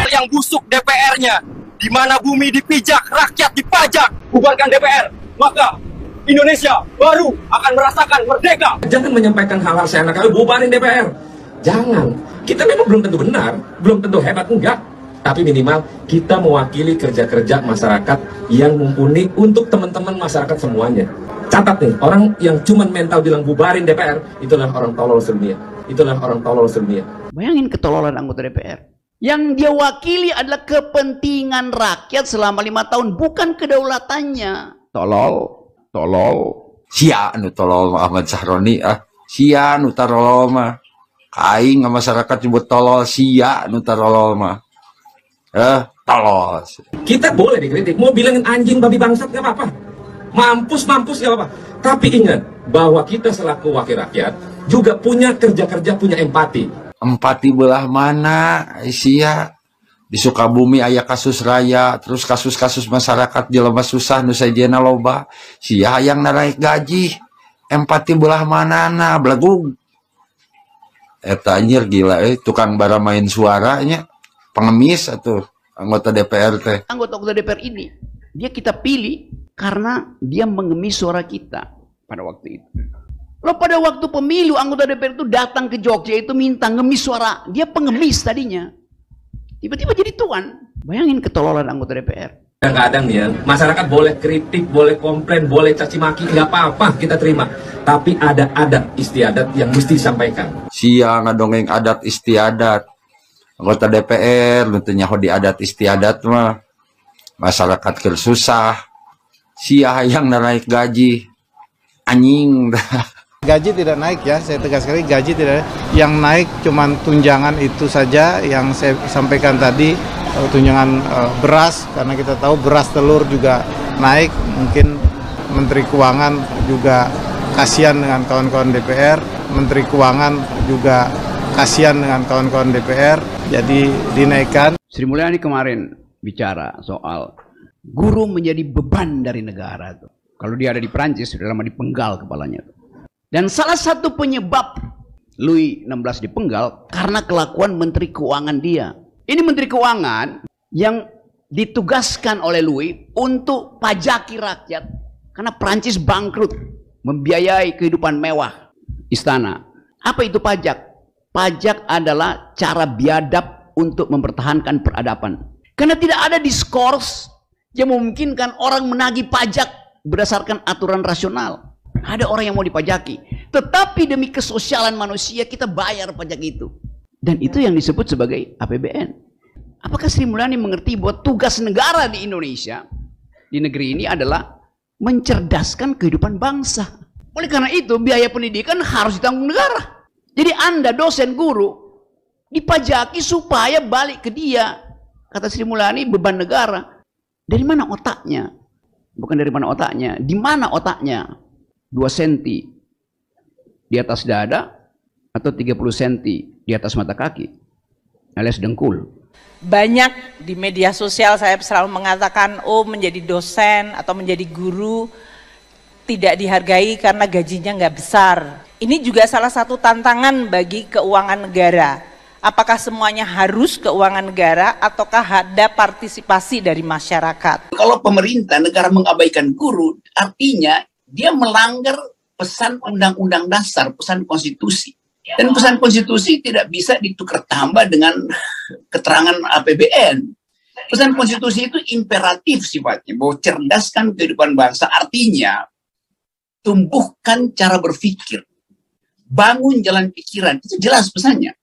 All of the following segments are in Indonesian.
Yang busuk DPR-nya, di mana bumi dipijak, rakyat dipajak. Bubarkan DPR, maka Indonesia baru akan merasakan merdeka. Jangan menyampaikan hal-hal seenak kali, bubarin DPR. Jangan. Kita memang belum tentu benar, belum tentu hebat, enggak. Tapi minimal kita mewakili kerja-kerja masyarakat yang mumpuni untuk teman-teman masyarakat semuanya. Catat nih, orang yang cuman mental bilang bubarin DPR, itulah orang tolol sedunia. Itulah orang tolol sedunia. Bayangin ketololan anggota DPR. Yang dia wakili adalah kepentingan rakyat selama 5 tahun, bukan kedaulatannya. Tolol. Sia anu tolol Ahmad Sahroni sia anu tarolol mah. Kaing masyarakat nyebut tolol, sia anu tarolol mah. Tolol. Kita boleh dikritik, mau bilangin anjing babi bangsat nggak apa-apa. Mampus nggak apa-apa. Tapi ingat bahwa kita selaku wakil rakyat juga punya kerja-kerja, punya empati. Empati belah mana sia di Sukabumi aya kasus raya, terus kasus-kasus masyarakat jelema susah nu sajena loba, sia hayang naik gaji. Empati belah manana blagung. Eta anjir gila tukang bara main suaranya, pengemis atuh anggota DPR teh. Anggota DPR ini dia kita pilih karena dia mengemis suara kita pada waktu itu. Loh, pada waktu pemilu anggota DPR itu datang ke Jogja itu minta ngemis suara. Dia pengemis tadinya. Tiba-tiba jadi tuan. Bayangin ketololan anggota DPR. Kadang-kadang ya, masyarakat boleh kritik, boleh komplain, boleh caci maki, nggak apa-apa kita terima. Tapi ada adat istiadat yang mesti disampaikan. Sia ngadongeng adat istiadat. Anggota DPR tentunya di adat istiadat mah masyarakat keur susah. Sia hayang naik gaji. Anjing. Gaji tidak naik ya, saya tegas sekali gaji tidak naik. Yang naik cuman tunjangan itu saja yang saya sampaikan tadi, tunjangan beras, karena kita tahu beras telur juga naik. Mungkin Menteri Keuangan juga kasihan dengan kawan-kawan DPR, Menteri Keuangan juga kasihan dengan kawan-kawan DPR, jadi dinaikkan. Sri Mulyani kemarin bicara soal guru menjadi beban dari negara tuh. Kalau dia ada di Perancis sudah lama dipenggal kepalanya tuh. Dan salah satu penyebab Louis XVI dipenggal karena kelakuan Menteri Keuangan dia. Ini Menteri Keuangan yang ditugaskan oleh Louis untuk pajaki rakyat karena Prancis bangkrut, membiayai kehidupan mewah istana. Apa itu pajak? Pajak adalah cara biadab untuk mempertahankan peradaban. Karena tidak ada diskurs yang memungkinkan orang menagih pajak berdasarkan aturan rasional. Ada orang yang mau dipajaki, tetapi demi kesosialan manusia kita bayar pajak itu. Dan itu yang disebut sebagai APBN. Apakah Sri Mulyani mengerti bahwa tugas negara di Indonesia, di negeri ini adalah mencerdaskan kehidupan bangsa. Oleh karena itu biaya pendidikan harus ditanggung negara. Jadi Anda dosen guru dipajaki supaya balik ke dia. Kata Sri Mulyani beban negara. Dari mana otaknya? Bukan dari mana otaknya, di mana otaknya? 2 senti di atas dada atau 30 senti di atas mata kaki alias dengkul. Banyak di media sosial saya selalu mengatakan, oh menjadi dosen atau menjadi guru tidak dihargai karena gajinya nggak besar. Ini juga salah satu tantangan bagi keuangan negara. Apakah semuanya harus keuangan negara ataukah ada partisipasi dari masyarakat? Kalau pemerintah negara mengabaikan guru, artinya dia melanggar pesan undang-undang dasar, pesan konstitusi. Dan pesan konstitusi tidak bisa ditukar tambah dengan keterangan APBN. Pesan konstitusi itu imperatif sifatnya, bahwa cerdaskan kehidupan bangsa, artinya tumbuhkan cara berpikir, bangun jalan pikiran, itu jelas pesannya.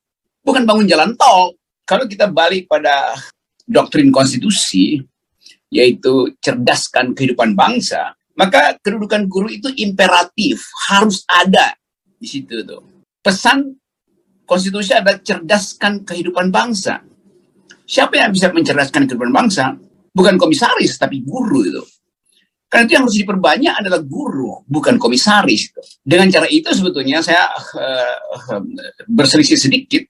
Bukan bangun jalan tol. Kalau kita balik pada doktrin konstitusi, yaitu cerdaskan kehidupan bangsa, maka kedudukan guru itu imperatif, harus ada di situ tuh. Pesan konstitusi adalah cerdaskan kehidupan bangsa. Siapa yang bisa mencerdaskan kehidupan bangsa? Bukan komisaris, tapi guru itu. Karena itu yang harus diperbanyak adalah guru, bukan komisaris. Dengan cara itu sebetulnya saya berselisih sedikit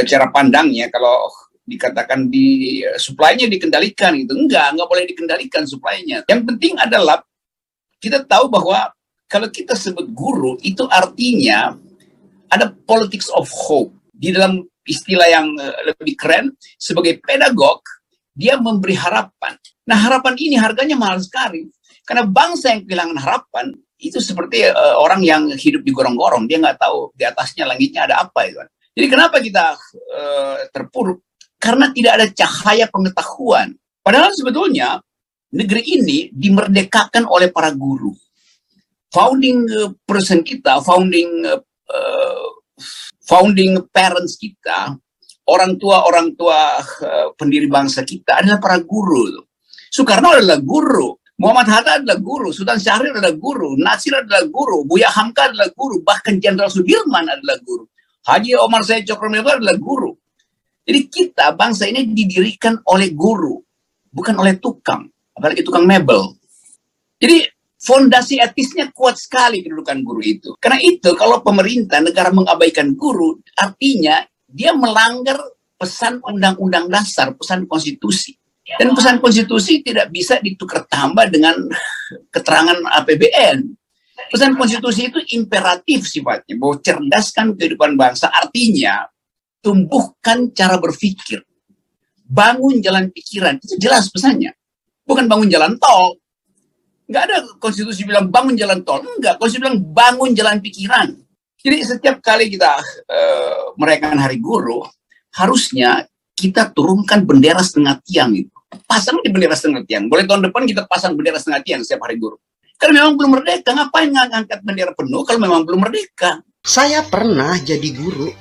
cara pandangnya kalau dikatakan di supply-nya dikendalikan gitu. Enggak boleh dikendalikan supply-nya. Yang penting adalah kita tahu bahwa kalau kita sebut guru itu artinya Ada politics of hope. Di dalam istilah yang lebih keren, sebagai pedagog, dia memberi harapan. Nah, harapan ini harganya mahal sekali. Karena bangsa yang kehilangan harapan, itu seperti orang yang hidup di gorong-gorong. Dia nggak tahu di atasnya langitnya ada apa. Gitu. Jadi kenapa kita terpuruk? Karena tidak ada cahaya pengetahuan. Padahal sebetulnya negeri ini dimerdekakan oleh para guru. Founding person kita, founding parents kita, orang tua pendiri bangsa kita adalah para guru. Soekarno adalah guru, Muhammad Hatta adalah guru, Sultan Syahrir adalah guru, Nasir adalah guru, Buya Hamka adalah guru, bahkan Jenderal Sudirman adalah guru, Haji Omar Said Cokroaminoto adalah guru. Jadi kita bangsa ini didirikan oleh guru, bukan oleh tukang, apalagi tukang mebel. Jadi fondasi etisnya kuat sekali kedudukan guru itu. Karena itu kalau pemerintah negara mengabaikan guru, artinya dia melanggar pesan undang-undang dasar, pesan konstitusi. Dan pesan konstitusi tidak bisa ditukar tambah dengan keterangan APBN. Pesan konstitusi itu imperatif sifatnya, bahwa cerdaskan kehidupan bangsa, artinya tumbuhkan cara berpikir, bangun jalan pikiran, itu jelas pesannya. Bukan bangun jalan tol. Nggak ada konstitusi bilang bangun jalan tol. Enggak, konstitusi bilang bangun jalan pikiran. Jadi setiap kali kita merayakan Hari Guru, harusnya kita turunkan bendera setengah tiang itu. Pasang di bendera setengah tiang. Boleh tahun depan kita pasang bendera setengah tiang setiap Hari Guru. Kalau memang belum merdeka, ngapain ngangkat bendera penuh kalau memang belum merdeka? Saya pernah jadi guru.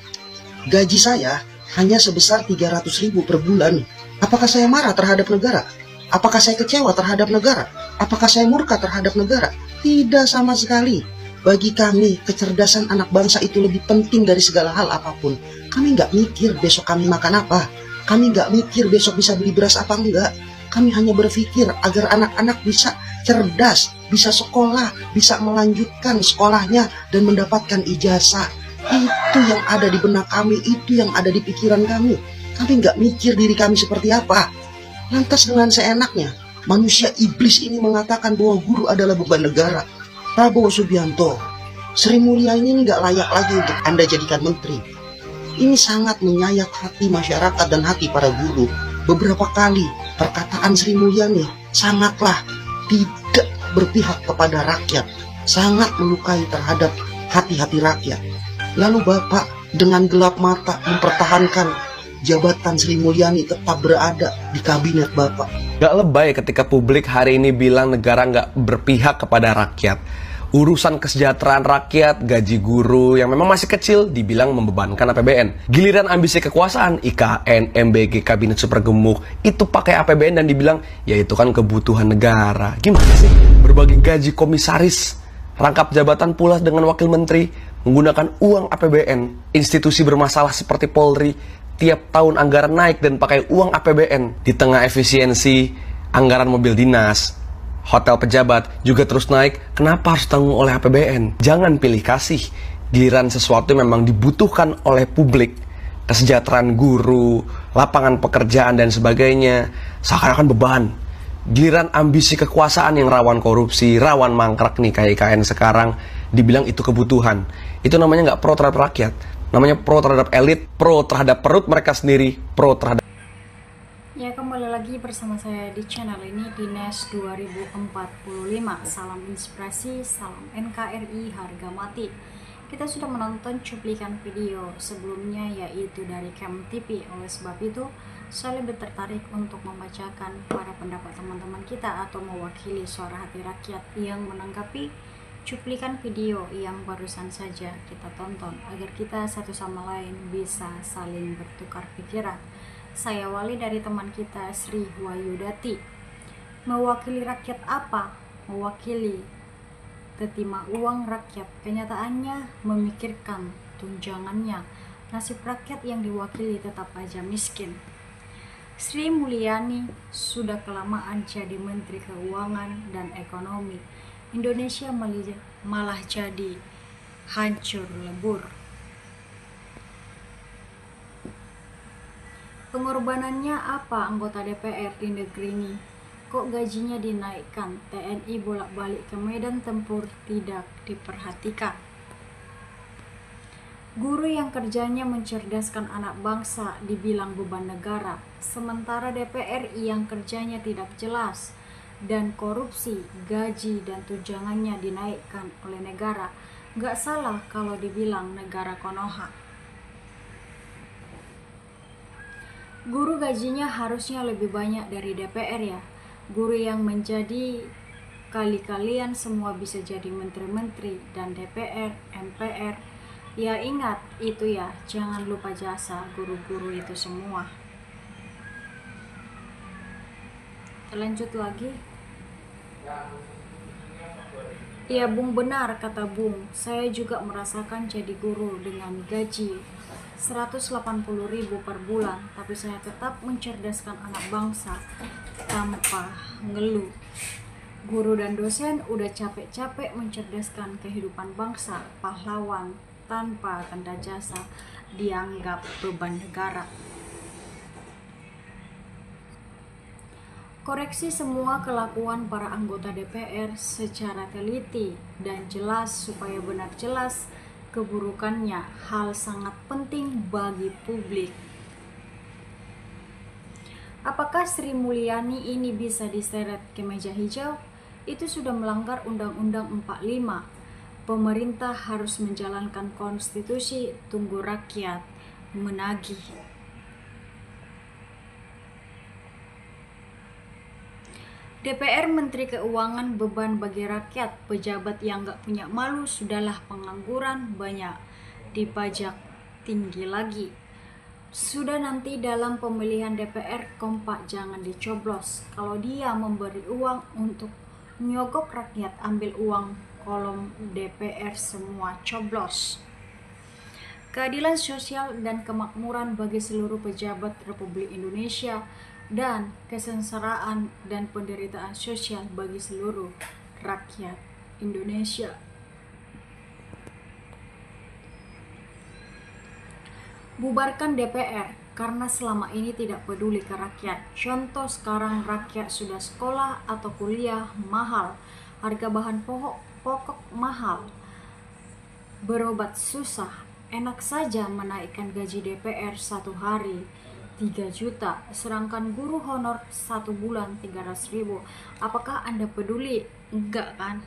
Gaji saya hanya sebesar 300.000 per bulan. Apakah saya marah terhadap negara? Apakah saya kecewa terhadap negara? Apakah saya murka terhadap negara? Tidak sama sekali. Bagi kami, kecerdasan anak bangsa itu lebih penting dari segala hal apapun. Kami nggak mikir besok kami makan apa. Kami nggak mikir besok bisa beli beras apa enggak. Kami hanya berpikir agar anak-anak bisa cerdas, bisa sekolah, bisa melanjutkan sekolahnya dan mendapatkan ijazah. Itu yang ada di benak kami, itu yang ada di pikiran kami. Kami nggak mikir diri kami seperti apa. Lantas dengan seenaknya, manusia iblis ini mengatakan bahwa guru adalah beban negara. Prabowo Subianto, Sri Mulyani ini nggak layak lagi untuk Anda jadikan menteri. Ini sangat menyayak hati masyarakat dan hati para guru. Beberapa kali perkataan Sri Mulyani sangatlah tidak berpihak kepada rakyat, sangat melukai terhadap hati-hati rakyat. Lalu Bapak dengan gelap mata mempertahankan jabatan Sri Mulyani tetap berada di kabinet Bapak. Gak lebay ketika publik hari ini bilang negara gak berpihak kepada rakyat. Urusan kesejahteraan rakyat, gaji guru yang memang masih kecil dibilang membebankan APBN. Giliran ambisi kekuasaan, IKN, MBG, Kabinet Super Gemuk, itu pakai APBN dan dibilang, ya itu kan kebutuhan negara. Gimana sih? Berbagi gaji komisaris, rangkap jabatan pula dengan wakil menteri, menggunakan uang APBN. Institusi bermasalah seperti Polri, tiap tahun anggaran naik dan pakai uang APBN. Di tengah efisiensi, anggaran mobil dinas, hotel pejabat juga terus naik. Kenapa harus tanggung oleh APBN? Jangan pilih kasih. Giliran sesuatu yang memang dibutuhkan oleh publik, kesejahteraan guru, lapangan pekerjaan dan sebagainya, seakan-akan beban. Giliran ambisi kekuasaan yang rawan korupsi, rawan mangkrak nih kayak IKN sekarang, dibilang itu kebutuhan. Itu namanya nggak pro terhadap rakyat. Namanya pro terhadap elit, pro terhadap perut mereka sendiri, pro terhadap... Ya, kembali lagi bersama saya di channel ini, Dinas 2045. Salam inspirasi, salam NKRI, harga mati. Kita sudah menonton cuplikan video sebelumnya, yaitu dari Kem TV. Oleh sebab itu, saya lebih tertarik untuk membacakan para pendapat teman-teman kita atau mewakili suara hati rakyat yang menanggapi cuplikan video yang barusan saja kita tonton, agar kita satu sama lain bisa saling bertukar pikiran. Saya Wali dari teman kita Sri Wahyudati. Mewakili rakyat apa? Mewakili terima uang rakyat. Kenyataannya memikirkan tunjangannya. Nasib rakyat yang diwakili tetap aja miskin. Sri Mulyani sudah kelamaan jadi Menteri Keuangan dan Ekonomi. Indonesia malah jadi hancur lebur. Pengorbanannya apa anggota DPR di negeri ini? Kok gajinya dinaikkan? TNI bolak-balik ke medan tempur tidak diperhatikan. Guru yang kerjanya mencerdaskan anak bangsa dibilang beban negara, sementara DPR yang kerjanya tidak jelas dan korupsi, gaji dan tunjangannya dinaikkan oleh negara. Gak salah kalau dibilang negara Konoha. Guru gajinya harusnya lebih banyak dari DPR ya. Guru yang menjadi kali-kalian semua bisa jadi menteri-menteri dan DPR, MPR. Ya ingat itu ya, jangan lupa jasa guru-guru itu semua. Lanjut lagi. Ya Bung, benar kata Bung, saya juga merasakan jadi guru dengan gaji 180.000 per bulan, tapi saya tetap mencerdaskan anak bangsa tanpa ngeluh. Guru dan dosen udah capek-capek mencerdaskan kehidupan bangsa, pahlawan tanpa tanda jasa, dianggap beban negara. Koreksi semua kelakuan para anggota DPR secara teliti dan jelas supaya benar jelas keburukannya, hal sangat penting bagi publik. Apakah Sri Mulyani ini bisa diseret ke meja hijau? Itu sudah melanggar Undang-Undang 45. Pemerintah harus menjalankan konstitusi, tunggu rakyat menagih. DPR Menteri Keuangan beban bagi rakyat, pejabat yang gak punya malu sudahlah pengangguran banyak, dipajak tinggi lagi. Sudah nanti dalam pemilihan DPR kompak jangan dicoblos. Kalau dia memberi uang untuk nyogok rakyat, ambil uang kolom DPR semua coblos. Keadilan sosial dan kemakmuran bagi seluruh pejabat Republik Indonesia dan kesengsaraan dan penderitaan sosial bagi seluruh rakyat Indonesia. Bubarkan DPR karena selama ini tidak peduli ke rakyat. Contoh sekarang rakyat sudah sekolah atau kuliah mahal, harga bahan pokok mahal, berobat susah. Enak saja menaikkan gaji DPR satu hari 3 juta, sedangkan guru honor 1 bulan 300.000. Apakah Anda peduli? Enggak kan?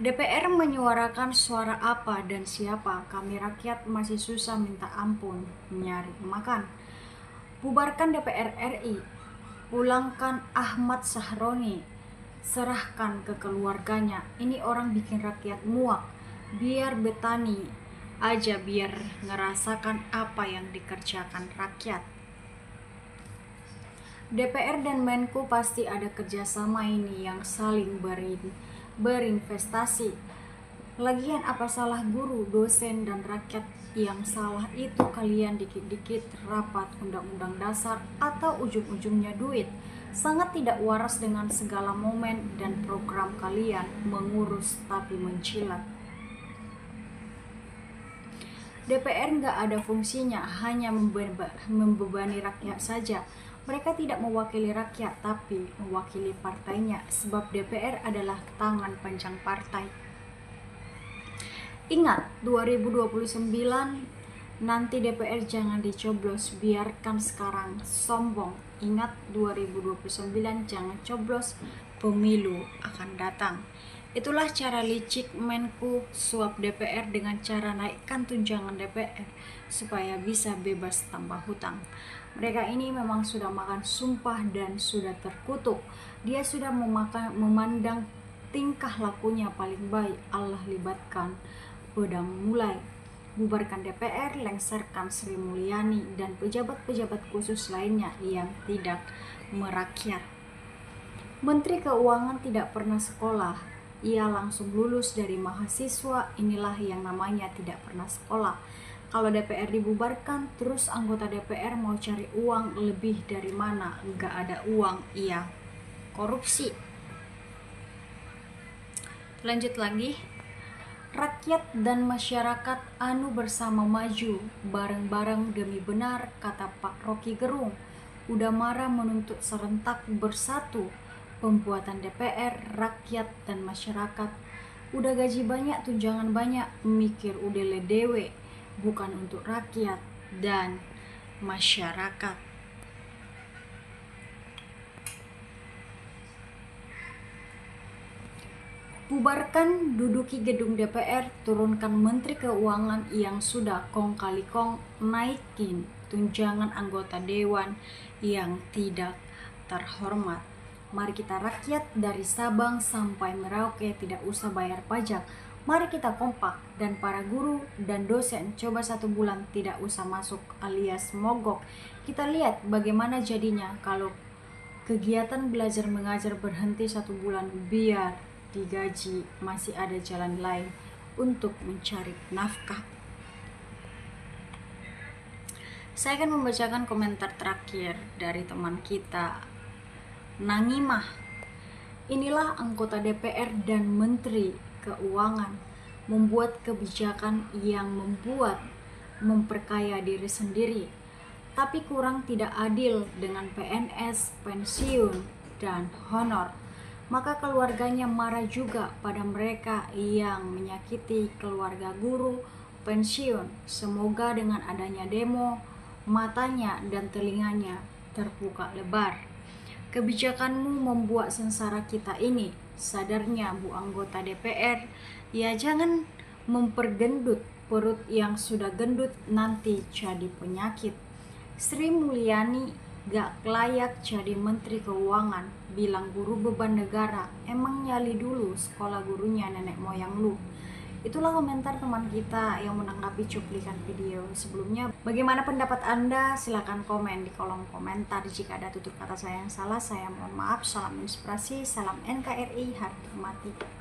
DPR menyuarakan suara apa dan siapa? Kami rakyat masih susah minta ampun nyari makan. Bubarkan DPR RI, pulangkan Ahmad Sahroni, serahkan ke keluarganya. Ini orang bikin rakyat muak. Biar betani aja, biar ngerasakan apa yang dikerjakan rakyat. DPR dan Menko pasti ada kerjasama ini yang saling berinvestasi. Lagian apa salah guru, dosen, dan rakyat? Yang salah itu kalian dikit-dikit rapat undang-undang dasar atau ujung-ujungnya duit. Sangat tidak waras dengan segala momen dan program kalian mengurus tapi mencilat. DPR nggak ada fungsinya, hanya membebani rakyat saja. Mereka tidak mewakili rakyat, tapi mewakili partainya, sebab DPR adalah tangan panjang partai. Ingat, 2029 nanti DPR jangan dicoblos, biarkan sekarang sombong. Ingat, 2029 jangan coblos, pemilu akan datang. Itulah cara licik Menko suap DPR dengan cara naikkan tunjangan DPR supaya bisa bebas tambah hutang. Mereka ini memang sudah makan sumpah dan sudah terkutuk. Dia sudah memandang tingkah lakunya paling baik. Allah libatkan pedang mulai. Bubarkan DPR, lengserkan Sri Mulyani dan pejabat-pejabat khusus lainnya yang tidak merakyat. Menteri Keuangan tidak pernah sekolah. Ia langsung lulus dari mahasiswa. Inilah yang namanya tidak pernah sekolah. Kalau DPR dibubarkan, terus anggota DPR mau cari uang lebih dari mana? Nggak ada uang, iya korupsi. Lanjut lagi. Rakyat dan masyarakat anu bersama maju, bareng-bareng demi benar, kata Pak Rocky Gerung. Udah marah menuntut serentak bersatu. Pembuatan DPR, rakyat dan masyarakat. Udah gaji banyak, tunjangan banyak, mikir udah ledewe. bukan untuk rakyat dan masyarakat. Bubarkan duduki gedung DPR, turunkan Menteri Keuangan yang sudah kong kali kong naikin tunjangan anggota dewan yang tidak terhormat. Mari kita rakyat dari Sabang sampai Merauke tidak usah bayar pajak. Mari kita kompak, dan para guru dan dosen coba 1 bulan tidak usah masuk alias mogok. Kita lihat bagaimana jadinya kalau kegiatan belajar mengajar berhenti 1 bulan biar digaji masih ada jalan lain untuk mencari nafkah. Saya akan membacakan komentar terakhir dari teman kita, Nangimah. Inilah anggota DPR dan Menteri Keuangan membuat kebijakan yang memperkaya diri sendiri, tapi kurang tidak adil dengan PNS, pensiun, dan honor. Maka keluarganya marah juga pada mereka yang menyakiti keluarga guru pensiun. Semoga dengan adanya demo, matanya dan telinganya terbuka lebar. Kebijakanmu membuat sengsara kita ini. Sadarnya Bu anggota DPR, ya jangan mempergendut perut yang sudah gendut nanti jadi penyakit. Sri Mulyani gak layak jadi Menteri Keuangan, bilang guru beban negara. Emang nyali dulu sekolah gurunya nenek moyang lu. Itulah komentar teman kita yang menanggapi cuplikan video sebelumnya. Bagaimana pendapat Anda? Silahkan komen di kolom komentar. Jika ada tutur kata saya yang salah, saya mohon maaf. Salam inspirasi, salam NKRI, harga mati.